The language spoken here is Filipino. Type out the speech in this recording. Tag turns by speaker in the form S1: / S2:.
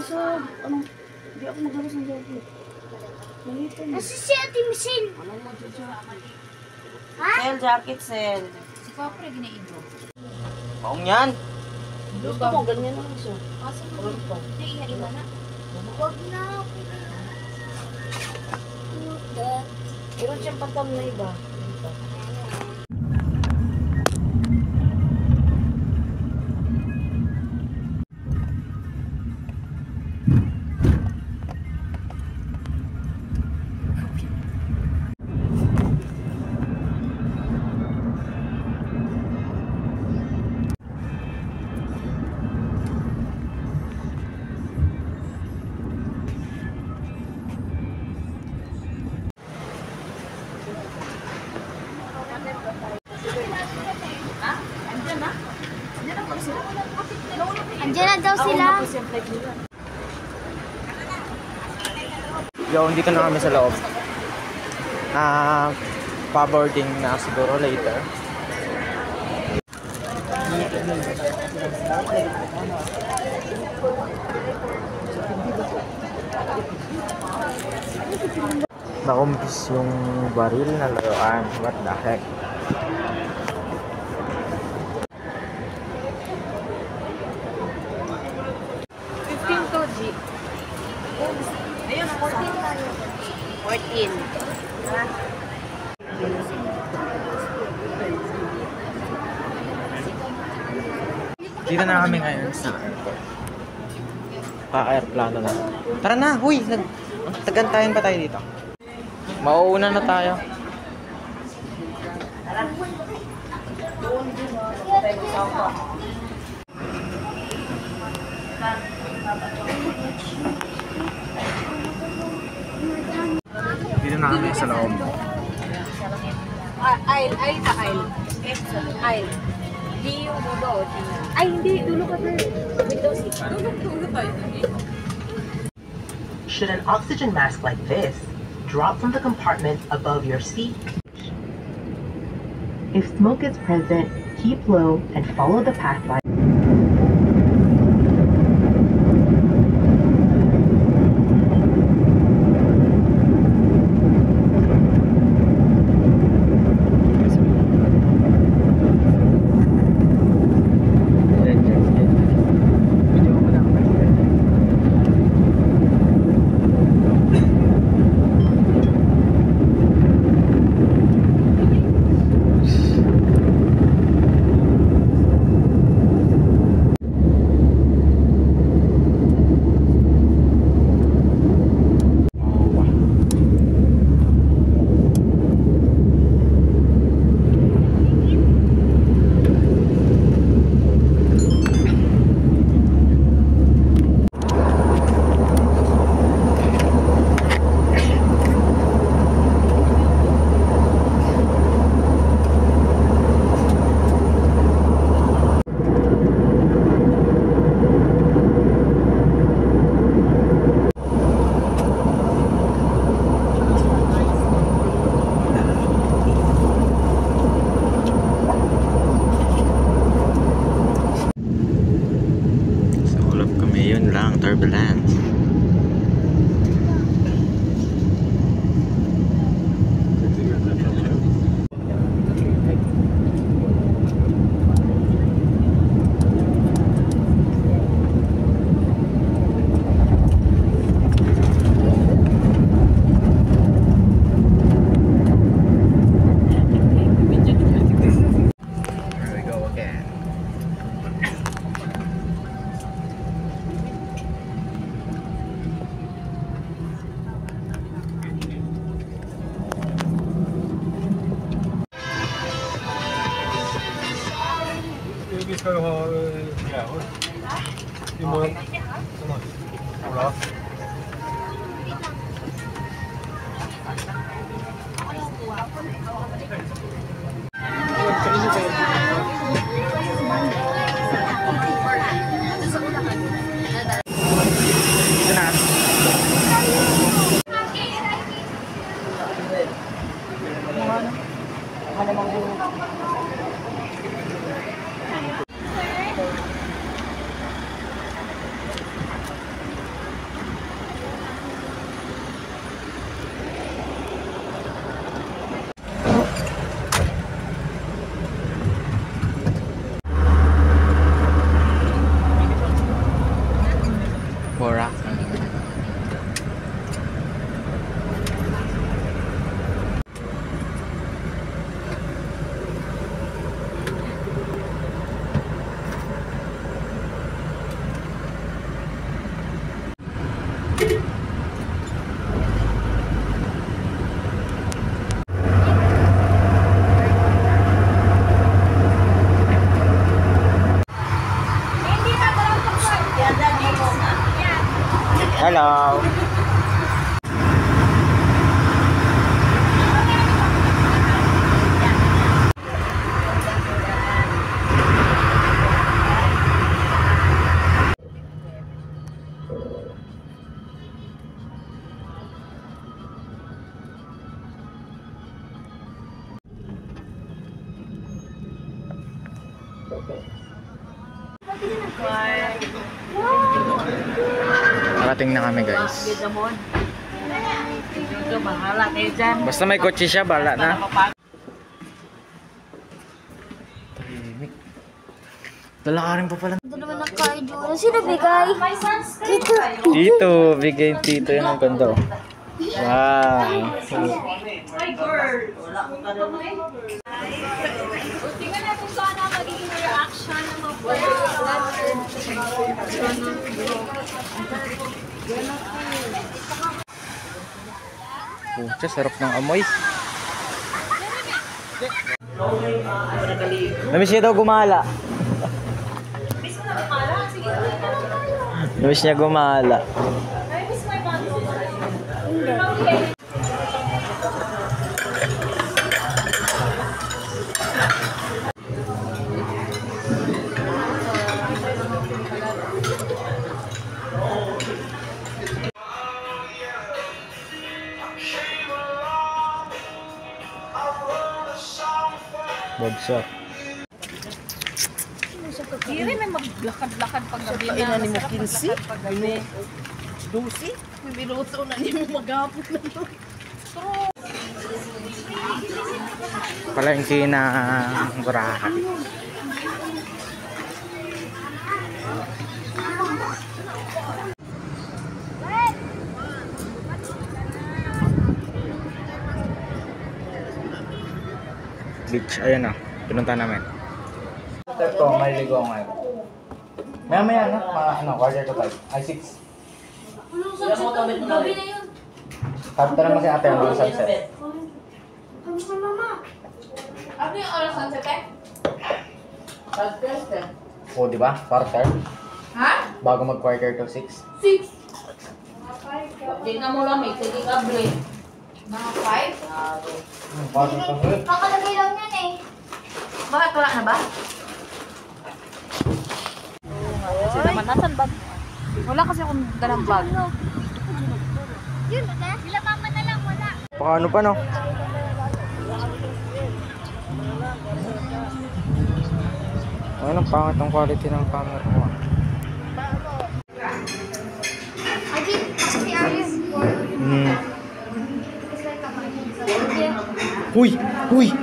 S1: nasa, hindi ako magalas ng jacket. Malito na.
S2: Nasa si Ate Michelle.
S1: Anong mag-jacket?
S2: Ha?
S1: Sel, jacket, Sel.
S3: Si Papa rin ginaido.
S1: Maong yan. Gusto mo, ganyan lang siya.
S3: Kasi mo ito. Naiiba na.
S2: Huwag na.
S1: Meron siyang pantam na iba.
S2: Andiyan na daw sila.
S4: Yo, hindi ka na kami sa loob. Pa-boarding na siguro later. Nakumpis yung baril na laruan. What the heck?
S1: Ayun, 14.
S4: Dito na kami ngayon sa airport. Pa-airplano na. Tara na, huy! Tagantayan pa tayo dito. Mauuna na tayo. Dito na kami sa loob.
S3: Aisle. Di yung dulo. Ay, hindi. Dulo ka na. Window seat. Dulo tayo.
S5: Should an oxygen mask like this drop from the compartment above your seat? If smoke is present, keep low and follow the path line.
S4: Turbulence.
S6: 여기 ska du ha grävor. I morgon. Bra.
S4: Hello. Narating na kami guys.
S3: Ito, bahala kayo dyan.
S4: Basta may kotse siya, bala na. Tahimik. Lalakarin pa pala.
S2: Ito naman ang kain doon. Sino bigay? Dito.
S4: Tito, bigay tito yun ang ganda. Oh. Wow.
S3: Tingnan na kung saan ang magiging reaction ng mga
S4: Pucha, sarap ng amoy. Namiss niya daw gumala. Namiss niya gumala. Bagsak.
S3: Hindi rin may maglakad-lakad pag gabi na.
S1: Ina ni mo
S3: Masarap
S1: 15?
S3: maglakad pag gabi.
S1: Dusi? May binuto na niyo maghapon na to.
S4: Palengke ng Boracay. Beach, ayan na. Pinunta namin. Ito, may ligo ngayon. Maya na, mga quarter to 5. Ay, 6.
S2: Gabi na yun.
S4: Tapos na kasi ate ang sunset.
S2: Kamusta mama?
S3: Ano yung oras ang sete?
S4: O, di ba? Quarter.
S3: Ha?
S4: Bago mag quarter to 6.
S3: 6. Di na mo lang may sige kabre. Mga 5?
S4: Quarter to 6.
S2: Kakalagay lang yan eh.
S3: Bakit wala na ba? Kasi naman, nasan bag? Wala kasi akong dalang bag.
S2: Yun, sila mama na lang, wala.
S4: Paano pa no? Ayun ang pangit ang quality ng camera ko.
S2: I did ask the Arius.
S4: Huy! Huy!